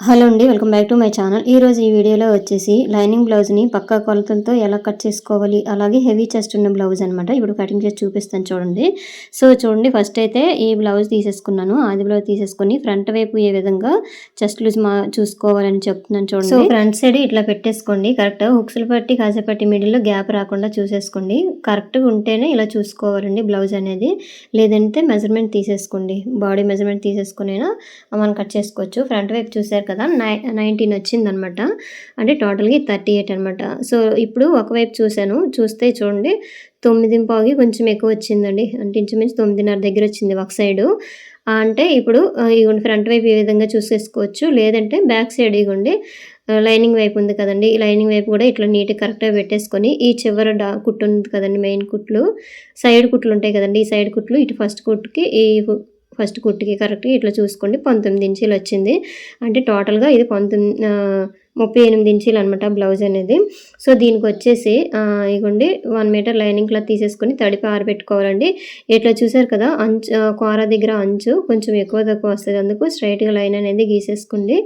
Hello అండి, welcome back to my channel. ఈరోజు ఈ వీడియోలో వచ్చేసి లైనింగ్ బ్లౌజ్ని పక్కా కొలతలతో ఎలా కట్ చేసుకోవాలి, అలాగే హెవీ చెస్ట్ ఉన్న బ్లౌజ్ అనమాట. ఇప్పుడు కటింగ్ చేసి చూపిస్తాను చూడండి. సో చూడండి, ఫస్ట్ అయితే ఈ బ్లౌజ్ తీసేసుకున్నాను. ఆది బ్లౌజ్ తీసేసుకొని ఫ్రంట్ వైపు ఏ విధంగా చెస్ట్ లూజ్ చూసుకోవాలని చెప్తున్నాను చూడండి. సో ఫ్రంట్ సైడ్ ఇట్లా పెట్టేసుకోండి. కరెక్ట్ హుక్స్లు పట్టి కాసేపట్టి మిడిల్లో గ్యాప్ రాకుండా చూసేసుకోండి. కరెక్ట్గా ఉంటేనే ఇలా చూసుకోవాలండి బ్లౌజ్ అనేది. లేదంటే మెజర్మెంట్ తీసేసుకోండి, బాడీ మెజర్మెంట్ తీసేసుకునైనా మనం కట్ చేసుకోవచ్చు. ఫ్రంట్ వైపు చూసారు కదా, 19 వచ్చిందనమాట. అంటే టోటల్గా 38 అనమాట. సో ఇప్పుడు ఒకవైపు చూస్తే చూడండి 9:15 కొంచెం ఎక్కువ వచ్చిందండి. అంటే ఇంచుమించు 9:30 దగ్గర వచ్చింది ఒక సైడు. అంటే ఇప్పుడు ఇగోండి ఫ్రంట్ వైపు ఈ విధంగా చూసేసుకోవచ్చు. లేదంటే బ్యాక్ సైడ్ ఇగోండి లైనింగ్ వైపు ఉంది కదండి, ఈ లైనింగ్ వైపు కూడా ఇట్లా నీట్గా కరెక్ట్గా పెట్టేసుకొని ఈ చివర కుట్టు ఉంది కదండి, మెయిన్ కుట్లు, సైడ్ కుట్లు ఉంటాయి కదండి, ఈ సైడ్ కుట్లు ఇటు ఫస్ట్ కుట్టుకి ఈ ఫస్ట్ కుట్టుకి కరెక్ట్గా ఇట్లా చూసుకోండి 19 ఇంచీలు వచ్చింది. అంటే టోటల్గా ఇది 38 ఇంచీలు అనమాట బ్లౌజ్ అనేది. సో దీనికి వచ్చేసి ఇగోండి 1 మీటర్ లైనింగ్ క్లాత్ తీసేసుకొని తడిపి ఆరబెట్టుకోవాలండి. ఇట్లా చూసారు కదా, అంచు కూర దగ్గర అంచు కొంచెం ఎక్కువ తక్కువ వస్తుంది, అందుకు స్ట్రైట్గా లైన్ అనేది గీసేసుకోండి.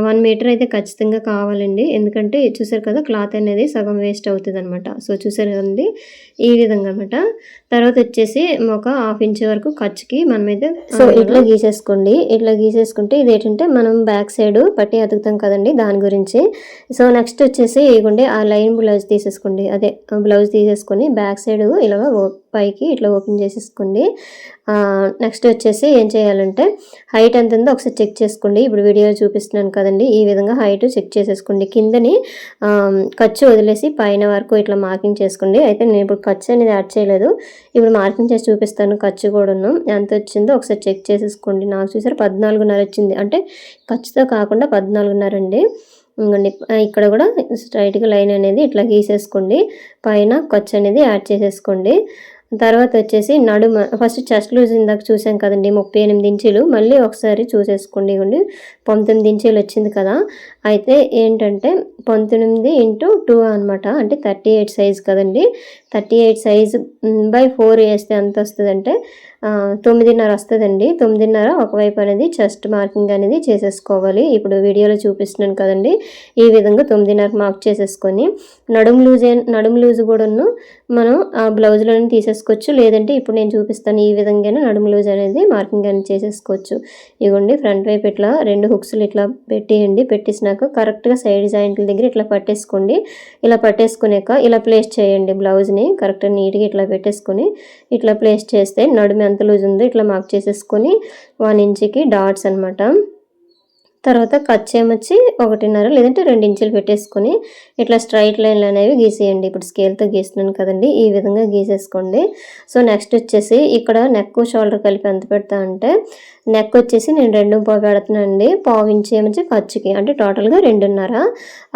1 మీటర్ అయితే ఖచ్చితంగా కావాలండి, ఎందుకంటే చూసారు కదా క్లాత్ అనేది సగం వేస్ట్ అవుతుంది అనమాట. సో చూసారు కదండి ఈ విధంగా అనమాట. తర్వాత వచ్చేసి ఒక 1/2 ఇంచ్ వరకు ఖర్చుకి మనమైతే సో ఇట్లా గీసేసుకోండి. ఇట్లా గీసేసుకుంటే ఇది ఏంటంటే మనం బ్యాక్ సైడ్ పట్టి అతుకుతాం కదండి, దాని గురించి. సో నెక్స్ట్ వచ్చేసి ఇగోండి ఆ లైన్ బ్లౌజ్ తీసేసుకోండి. అదే బ్లౌజ్ తీసేసుకొని బ్యాక్ సైడ్ ఇలాగ పైకి ఇట్లా ఓపెన్ చేసేసుకోండి. నెక్స్ట్ వచ్చేసి ఏం చేయాలంటే హైట్ ఎంత ఉందో ఒకసారి చెక్ చేసుకోండి. ఇప్పుడు వీడియోలో చూపిస్తున్నాను కదండి, ఈ విధంగా హైట్ చెక్ చేసేసుకోండి. కిందని ఖర్చు వదిలేసి పైన వరకు ఇట్లా మార్కింగ్ చేసుకోండి. అయితే నేను ఇప్పుడు ఖర్చు అనేది యాడ్ చేయలేదు, ఇప్పుడు మార్కింగ్ చేసి చూపిస్తాను. ఖర్చు కూడాను ఎంత వచ్చిందో ఒకసారి చెక్ చేసేసుకోండి. నాకు చూసారు 14.5 వచ్చింది, అంటే ఖర్చుతో కాకుండా 14.5 అండి. ఇంకోండి ఇక్కడ కూడా స్ట్రైట్గా లైన్ అనేది ఇట్లా గీసేసుకోండి. పైన ఖర్చు అనేది యాడ్ చేసేసుకోండి. తర్వాత వచ్చేసి నడుమ ఫస్ట్ చెస్ట్ లూజ్ ఇందాక చూసాం కదండి 38 ఇంచీలు, మళ్ళీ ఒకసారి చూసేసుకోండి. ఇవ్వండి 19 ఇంచీలు వచ్చింది కదా. అయితే ఏంటంటే 19 × 2 అనమాట, అంటే 38 సైజు కదండి. 38 సైజు బై 4 వేస్తే ఎంత వస్తుందంటే 9.5 వస్తుందండి. 9.5 ఒకవైపు అనేది చెస్ట్ మార్కింగ్ అనేది చేసేసుకోవాలి. ఇప్పుడు వీడియోలో చూపిస్తున్నాను కదండి, ఈ విధంగా 9.5 మార్క్ చేసేసుకొని నడుము లూజ్ కూడాను మనం ఆ బ్లౌజ్లోనే తీసేసుకోవచ్చు. లేదంటే ఇప్పుడు నేను చూపిస్తాను ఈ విధంగానే నడుము లూజ్ అనేది మార్కింగ్ అనేది చేసేసుకోవచ్చు. ఇవ్వండి ఫ్రంట్ వైపు ఇట్లా 2 హుక్స్లు ఇట్లా పెట్టేయండి. పెట్టేసినాక కరెక్ట్గా సైడ్ జాయింట్ల దగ్గర ఇట్లా పట్టేసుకోండి. ఇలా పట్టేసుకున్నాక ఇలా ప్లేస్ చేయండి బ్లౌజ్ని. కరెక్ట్గా నీట్గా ఇట్లా పెట్టేసుకొని ఇట్లా ప్లేస్ చేస్తే నడుము ఎంత లూజ్ ఉందో ఇట్లా మార్క్ చేసేసుకొని 1 ఇంచ్కి డాట్స్ అనమాట. తర్వాత ఖర్చు ఏమొచ్చి 1.5 లేదంటే 2 ఇంచులు పెట్టేసుకొని ఇట్లా స్ట్రైట్ లైన్లు అనేవి గీసేయండి. ఇప్పుడు స్కేల్తో గీస్తున్నాను కదండి, ఈ విధంగా గీసేసుకోండి. సో నెక్స్ట్ వచ్చేసి ఇక్కడ నెక్ షోల్డర్ కలిపి ఎంత పెడతా అంటే నెక్ వచ్చేసి నేను 2.5 పెడుతున్నాను అండి. 1/2 ఇంచ్ ఏమొచ్చి ఖర్చుకి, అంటే టోటల్గా 2.5.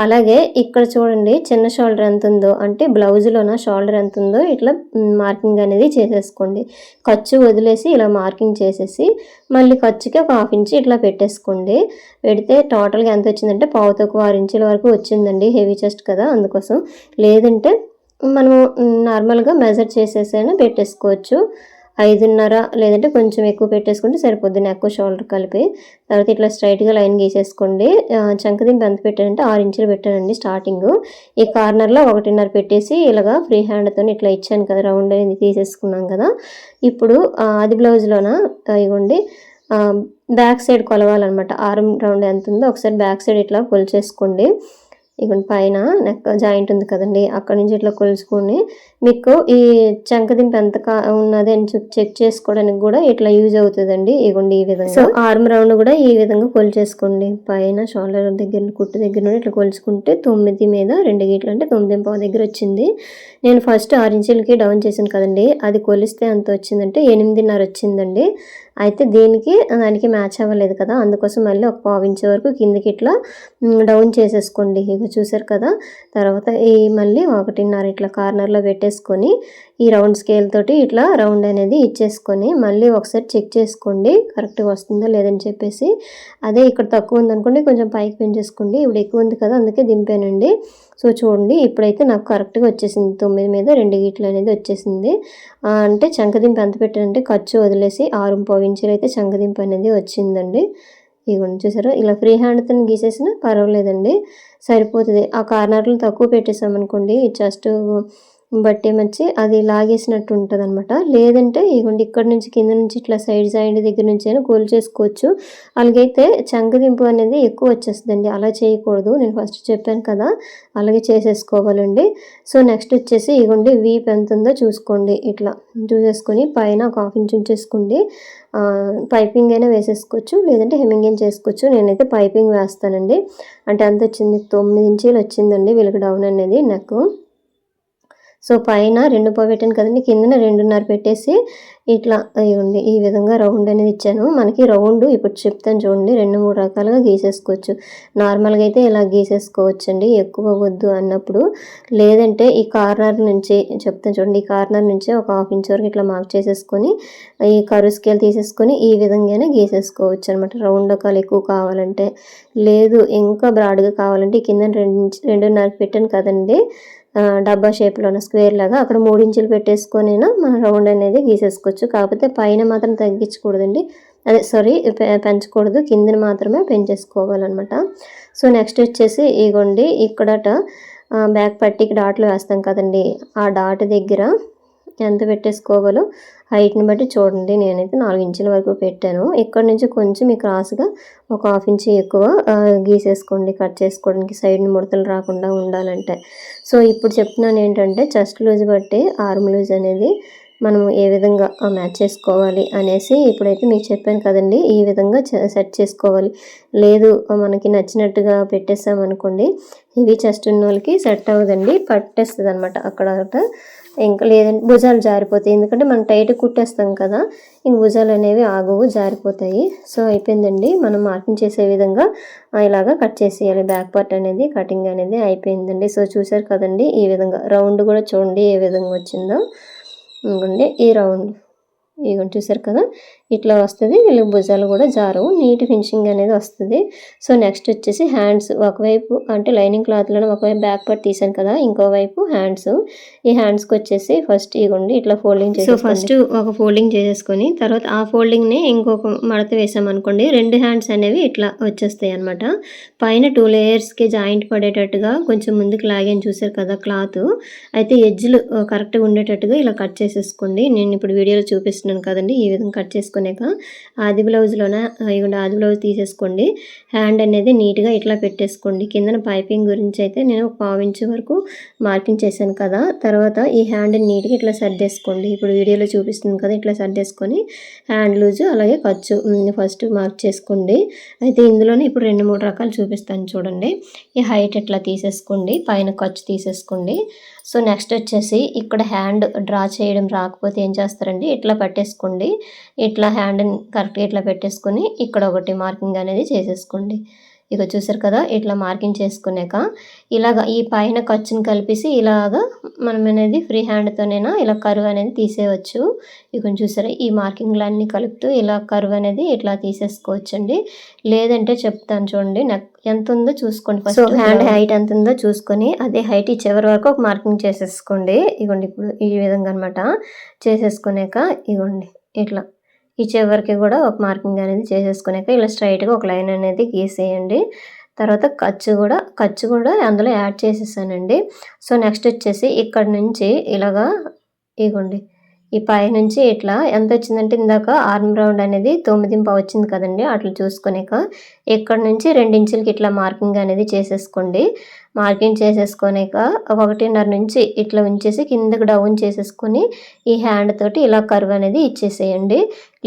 అలాగే ఇక్కడ చూడండి చిన్న షోల్డర్ ఎంత ఉందో, అంటే బ్లౌజ్లోన షోల్డర్ ఎంత ఉందో ఇట్లా మార్కింగ్ అనేది చేసేసుకోండి. ఖర్చు వదిలేసి ఇలా మార్కింగ్ చేసేసి మళ్ళీ ఖర్చుకి ఒక 1/2 ఇంచ్ ఇట్లా పెట్టేసుకోండి. పెడితే టోటల్గా ఎంత వచ్చిందంటే 6 ఇంచుల వరకు వచ్చిందండి. హెవీ చెస్ట్ కదా అందుకోసం. లేదంటే మనము నార్మల్గా మెజర్ చేసేసైనా పెట్టేసుకోవచ్చు. 5.5 లేదంటే కొంచెం ఎక్కువ పెట్టేసుకుంటే సరిపోద్ది నెక్ షోల్డర్ కలిపి. తర్వాత ఇట్లా స్ట్రైట్గా లైన్ గీసేసుకోండి. చంకదింపు ఎంత పెట్టానంటే 6 ఇంచులు పెట్టానండి స్టార్టింగ్. ఈ కార్నర్లో 1.5 పెట్టేసి ఇలాగా ఫ్రీ హ్యాండ్తో ఇట్లా ఇచ్చాను కదా, రౌండ్ అనేది తీసేసుకున్నాం కదా. ఇప్పుడు అది బ్లౌజ్లోన ఇవ్వండి బ్యాక్ సైడ్ కొలవాలన్నమాట. ఆర్మ్ రౌండ్ ఎంత ఉందో ఒకసారి బ్యాక్ సైడ్ ఇట్లా కొలిచేసుకోండి. ఇవ్వండి పైన నెక్ జాయింట్ ఉంది కదండి, అక్కడ నుంచి ఇట్లా కొలుచుకొని మీకు ఈ చంకదింపు ఎంత ఉన్నది అని చెక్ చేసుకోవడానికి కూడా ఇట్లా యూజ్ అవుతుందండి. ఇవ్వండి ఈ విధంగా. సో ఆర్మ్ రౌండ్ కూడా ఈ విధంగా కొలిచేసుకోండి. పైన షోల్డర్ దగ్గర కుట్టు దగ్గర నుండి ఇట్లా కొలుచుకుంటే 9 మీద 2 గీట్లు అంటే 9.5 దగ్గర వచ్చింది. నేను ఫస్ట్ 6 ఇంచులకి డౌన్ చేశాను కదండి, అది కొలిస్తే ఎంత వచ్చిందంటే 8.5 వచ్చిందండి. అయితే దానికి మ్యాచ్ అవ్వలేదు కదా, అందుకోసం మళ్ళీ ఒక 1/2 ఇంచ్ వరకు కిందకి ఇట్లా డౌన్ చేసేసుకోండి. ఇక చూసారు కదా. తర్వాత ఈ మళ్ళీ 1.5 ఇట్లా కార్నర్లో పెట్టేసుకొని ఈ రౌండ్ స్కేల్ తోటి ఇట్లా రౌండ్ అనేది ఇచ్చేసుకొని మళ్ళీ ఒకసారి చెక్ చేసుకోండి కరెక్ట్గా వస్తుందా లేదని చెప్పేసి. అదే ఇక్కడ తక్కువ ఉందనుకోండి కొంచెం పైకి పెంచేసుకోండి. ఇప్పుడు ఎక్కువ ఉంది కదా అందుకే దింపానండి. సో చూడండి ఇప్పుడైతే నాకు కరెక్ట్గా వచ్చేసింది. 9 మీద 2 గీట్లు అనేది వచ్చేసింది. అంటే చంకదింపు ఎంత పెట్టానంటే ఖర్చు వదిలేసి 6.5 ఇంచులు అయితే చంకదింపు అనేది వచ్చిందండి. ఇగోండి చూసారా, ఇలా ఫ్రీ హ్యాండ్తో గీసేసినా పర్వాలేదండి, సరిపోతుంది. ఆ కార్నర్లు తక్కువ పెట్టేసామనుకోండి ఈ చెస్ట్ బట్టి వచ్చి అది లాగేసినట్టు ఉంటుంది అనమాట. లేదంటే ఇగోండి ఇక్కడ నుంచి కింద నుంచి ఇట్లా సైడ్ దగ్గర నుంచి అయినా గోల్ చేసుకోవచ్చు. అలాగైతే చంకదింపు అనేది ఎక్కువ వచ్చేస్తుందండి, అలా చేయకూడదు. నేను ఫస్ట్ చెప్పాను కదా, అలాగే చేసేసుకోవాలండి. సో నెక్స్ట్ వచ్చేసి ఇగోండి వీప్ ఎంత ఉందో చూసుకోండి, ఇట్లా చూసేసుకొని పైన ఒక 1/2 ఇంచ్ ఉంచేసుకోండి. పైపింగ్ అయినా వేసేసుకోవచ్చు, లేదంటే హెమ్మింగ్ అయినా చేసుకోవచ్చు. నేనైతే పైపింగ్ వేస్తానండి. అంటే ఎంత వచ్చింది, 9 ఇంచీలు వచ్చిందండి వీళ్ళకి డౌన్ అనేది నెక్. సో పైన 2 పెట్టాను కదండి, కిందన 2.5 పెట్టేసి ఇట్లా ఇవ్వండి ఈ విధంగా రౌండ్ అనేది ఇచ్చాను. మనకి రౌండ్ ఇప్పుడు చెప్తాను చూడండి, 2-3 రకాలుగా గీసేసుకోవచ్చు. నార్మల్గా అయితే ఇలా గీసేసుకోవచ్చండి ఎక్కువ వద్దు అన్నప్పుడు. లేదంటే ఈ కార్నర్ నుంచి చెప్తాను చూడండి, ఈ కార్నర్ నుంచి ఒక 1/2 ఇంచ్ వరకు ఇట్లా మార్క్ చేసేసుకొని ఈ కర్వ్ స్కేల్ తీసేసుకొని ఈ విధంగానే గీసేసుకోవచ్చు అనమాట. రౌండ్ ఒకవేళ ఎక్కువ కావాలంటే, లేదు ఇంకా బ్రాడ్గా కావాలంటే కింద 2.5 పెట్టాను కదండి డబ్బా షేప్లోన స్క్వేర్ లాగా, అక్కడ 3 ఇంచులు పెట్టేసుకొనైనా మనం రౌండ్ అనేది గీసేసుకోవచ్చు. కాకపోతే పైన మాత్రం తగ్గించకూడదండి, అదే సారీ పెంచకూడదు, కిందన మాత్రమే పెంచేసుకోవాలన్నమాట. సో నెక్స్ట్ వచ్చేసి ఇగోండి ఇక్కడట బ్యాక్ పట్టీకి డాట్లు వేస్తాం కదండి, ఆ డాట్ దగ్గర ఎంత పెట్టేసుకోవాలో హైట్ని బట్టి చూడండి. నేనైతే 4 ఇంచుల వరకు పెట్టాను. ఇక్కడ నుంచి కొంచెం మీ క్రాస్గా ఒక 1/2 ఇంచ్ ఎక్కువ గీసేసుకోండి, కట్ చేసుకోవడానికి సైడ్ని ముడతలు రాకుండా ఉండాలంటే. సో ఇప్పుడు చెప్తున్నాను ఏంటంటే చెస్ట్ లూజ్ బట్టి ఆర్మ్ లూజ్ అనేది మనం ఏ విధంగా మ్యాచ్ చేసుకోవాలి అనేసి ఇప్పుడైతే మీకు చెప్పాను కదండి, ఈ విధంగా సెట్ చేసుకోవాలి. లేదు మనకి నచ్చినట్టుగా పెట్టేసామనుకోండి, ఇవి చెస్ట్ ఉన్న వాళ్ళకి సెట్ అవ్వదండి, పట్టేస్తుంది అనమాట అక్కడ. ఇంకా లేదంటే భుజాలు జారిపోతాయి, ఎందుకంటే మనం టైట్ కుట్టేస్తాం కదా, ఇంక భుజాలు అనేవి ఆగవు, జారిపోతాయి. సో అయిపోయిందండి, మనం మార్కింగ్ చేసే విధంగా ఇలాగా కట్ చేసేయాలి. బ్యాక్ పార్ట్ అనేది కటింగ్ అనేది అయిపోయిందండి. సో చూసారు కదండి, ఈ విధంగా రౌండ్ కూడా చూడండి ఏ విధంగా వచ్చిందో. ఇంకోండి ఈ రౌండ్ ఇగోండి చూసారు కదా, ఇట్లా వస్తుంది. వీళ్ళకి భుజాలు కూడా జారవు, నీట్ ఫినిషింగ్ అనేది వస్తుంది. సో నెక్స్ట్ వచ్చేసి హ్యాండ్స్, ఒకవైపు అంటే లైనింగ్ క్లాత్లో ఒకవైపు బ్యాక్ పార్ట్ తీసాను కదా, ఇంకోవైపు హ్యాండ్స్. ఈ హ్యాండ్స్కి వచ్చేసి ఫస్ట్ ఇగోండి ఇట్లా ఫోల్డింగ్ చేసి, సో ఫస్ట్ ఒక ఫోల్డింగ్ చేసేసుకొని తర్వాత ఆ ఫోల్డింగ్ని ఇంకొక మడత వేసామనుకోండి, 2 హ్యాండ్స్ అనేవి ఇట్లా వచ్చేస్తాయి అనమాట. పైన 2 లేయర్స్కి జాయింట్ పడేటట్టుగా కొంచెం ముందుకు లాగాను చూసారు కదా క్లాత్, అయితే ఎడ్జ్లు కరెక్ట్గా ఉండేటట్టుగా ఇలా కట్ చేసేసుకోండి. నేను ఇప్పుడు వీడియోలో చూపిస్తున్నాను కదండి, ఈ విధంగా కట్ చేసుకున్నాక ఆది బ్లౌజ్లోన ఇవ్వండి ఆది బ్లౌజ్ తీసేసుకోండి. హ్యాండ్ అనేది నీట్గా ఇట్లా పెట్టేసుకోండి. కిందన పైపింగ్ గురించి అయితే నేను 1/4 ఇంచ్ వరకు మార్కింగ్ చేశాను కదా, తర్వాత ఈ హ్యాండ్ నీట్గా ఇట్లా సర్దేసుకోండి. ఇప్పుడు వీడియోలో చూపిస్తుంది కదా, ఇట్లా సర్దేసుకొని హ్యాండ్ లూజు అలాగే ఖర్చు ఫస్ట్ మార్క్ చేసుకోండి. అయితే ఇందులోనే ఇప్పుడు 2-3 రకాలు చూపిస్తాను చూడండి. ఈ హైట్ ఇట్లా తీసేసుకోండి, పైన ఖర్చు తీసేసుకోండి. సో నెక్స్ట్ వచ్చేసి ఇక్కడ హ్యాండ్ డ్రా చేయడం రాకపోతే ఏం చేస్తారండి, ఇట్లా పెట్టేసుకోండి. ఇట్లా హ్యాండ్ని కరెక్ట్గా ఇట్లా పెట్టేసుకొని ఇక్కడ ఒకటి మార్కింగ్ అనేది చేసేసుకోండి. ఇక చూసారు కదా, ఇట్లా మార్కింగ్ చేసుకున్నాక ఇలాగ ఈ పైన ఖర్చుని కలిపేసి ఇలాగా మనం అనేది ఫ్రీ హ్యాండ్తోనైనా ఇలా కర్వ్ అనేది తీసేయవచ్చు. ఇక చూసారా, ఈ మార్కింగ్లన్నీ కలుపుతూ ఇలా కర్వ్ అనేది ఇట్లా తీసేసుకోవచ్చండి. లేదంటే చెప్తాను చూడండి, నాకు ఎంత ఉందో చూసుకోండి. ఫస్ట్ హ్యాండ్ హైట్ ఎంత ఉందో చూసుకొని అదే హైట్ ఈ చివరి వరకు ఒక మార్కింగ్ చేసేసుకోండి. ఇగోండి ఇప్పుడు ఈ విధంగా అనమాట చేసేసుకున్నాక ఇగోండి ఇట్లా ఈ చివరికి కూడా ఒక మార్కింగ్ అనేది చేసేసుకున్నాక ఇలా స్ట్రైట్గా ఒక లైన్ అనేది గీసేయండి. తర్వాత ఖర్చు కూడా అందులో యాడ్ చేసేసానండి. సో నెక్స్ట్ వచ్చేసి ఇక్కడ నుంచి ఇలాగా ఇగోండి ఈ పై నుంచి ఇట్లా ఎంత వచ్చిందంటే ఇందాక ఆర్మ్ రౌండ్ అనేది 9.5 వచ్చింది కదండి, అట్లా చూసుకునేక ఇక్కడ నుంచి 2 ఇంచులకి ఇట్లా మార్కింగ్ అనేది చేసేసుకోండి. మార్కింగ్ చేసేసుకునేక 1.5 నుంచి ఇట్లా ఉంచేసి కిందకి డౌన్ చేసేసుకొని ఈ హ్యాండ్ తోటి ఇలా కర్వ్ అనేది ఇచ్చేసేయండి.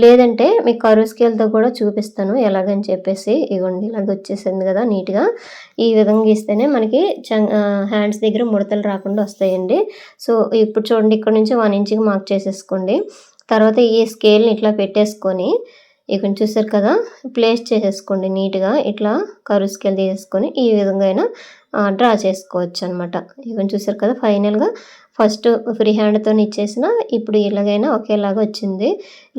లేదంటే మీ కర్వ్ స్కేల్తో కూడా చూపిస్తాను ఎలాగని చెప్పేసి. ఇగోండి ఇలాగ వచ్చేసింది కదా నీట్గా, ఈ విధంగా ఇస్తేనే మనకి హ్యాండ్స్ దగ్గర ముడతలు రాకుండా వస్తాయండి. సో ఇప్పుడు చూడండి ఇక్కడ నుంచి 1 ఇంచుకి మార్క్ చేసేసుకోండి. తర్వాత ఈ స్కేల్ని ఇట్లా పెట్టేసుకొని ఇక్కడ చూసారు కదా, ప్లేస్ చేసేసుకోండి నీట్గా. ఇట్లా కర్వ్ స్కేల్ తీసేసుకొని ఈ విధంగా అయినా డ్రా చేసుకోవచ్చు అనమాట. ఇవన్నీ చూసారు కదా, ఫైనల్గా ఫస్ట్ ఫ్రీ హ్యాండ్తో ఇచ్చేసిన ఇప్పుడు ఇలాగైనా ఒకేలాగా వచ్చింది.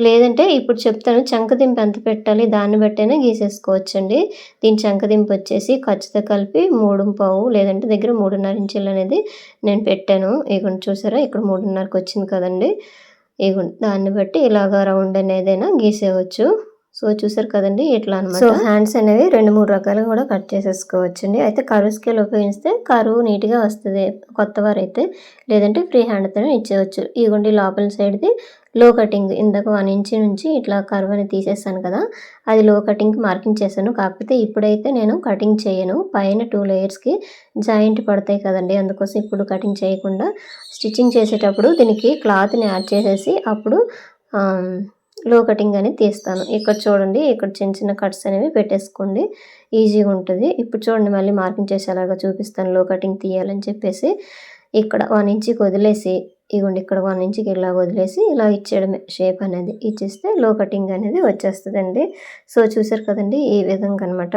లేదంటే ఇప్పుడు చెప్తాను చంకదింపు ఎంత పెట్టాలి దాన్ని బట్టైనా గీసేసుకోవచ్చండి. దీని చంకదింపు వచ్చేసి ఖర్చుతో కలిపి 3.5 లేదంటే దగ్గర 3.5 ఇంచులు అనేది నేను పెట్టాను. ఇగోండి చూసారా, ఇక్కడ 3.5కి వచ్చింది కదండి. ఇగోండి దాన్ని బట్టి ఇలాగ రౌండ్ అనేదైనా గీసేయవచ్చు. సో చూసారు కదండి ఇట్లా అనమాట. సో హ్యాండ్స్ అనేవి 2-3 రకాలుగా కూడా కట్ చేసేసుకోవచ్చండి. అయితే కర్వ్ స్కేల్ ఉపయోగిస్తే కర్వ్ నీట్గా వస్తుంది కొత్త వారైతే, లేదంటే ఫ్రీ హ్యాండ్తోనే ఇచ్చేయచ్చు. ఇదిగోండి లోపల సైడ్ది లో కటింగ్, ఇందాక 1 ఇంచ్ నుంచి ఇట్లా కర్వ్ అని తీసేసాను కదా, అది లో కటింగ్కి మార్కింగ్ చేశాను. కాకపోతే ఇప్పుడైతే నేను కటింగ్ చేయను, పైన 2 లేయర్స్కి జాయింట్ పడతాయి కదండి, అందుకోసం ఇప్పుడు కటింగ్ చేయకుండా స్టిచ్చింగ్ చేసేటప్పుడు దీనికి క్లాత్ని యాడ్ చేసేసి అప్పుడు లో కటింగ్ అనేది తీస్తాను. ఇక్కడ చూడండి, ఇక్కడ చిన్న చిన్న కట్స్ అనేవి పెట్టేసుకోండి, ఈజీగా ఉంటుంది. ఇప్పుడు చూడండి మళ్ళీ మార్కింగ్ చేసేలాగా చూపిస్తాను లో కటింగ్ తీయాలని చెప్పేసి. ఇక్కడ 1 ఇంచ్కి వదిలేసి, ఇగోండి ఇక్కడ 1 ఇంచ్కి ఇలా వదిలేసి ఇలా ఇచ్చేయడమే, షేప్ అనేది ఇచ్చేస్తే లో కటింగ్ అనేది వచ్చేస్తుందండి. సో చూసారు కదండి ఈ విధంగా అనమాట.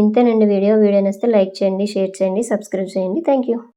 ఇంతేనండి వీడియో నచ్చితే లైక్ చేయండి, షేర్ చేయండి, సబ్స్క్రైబ్ చేయండి. Thank you.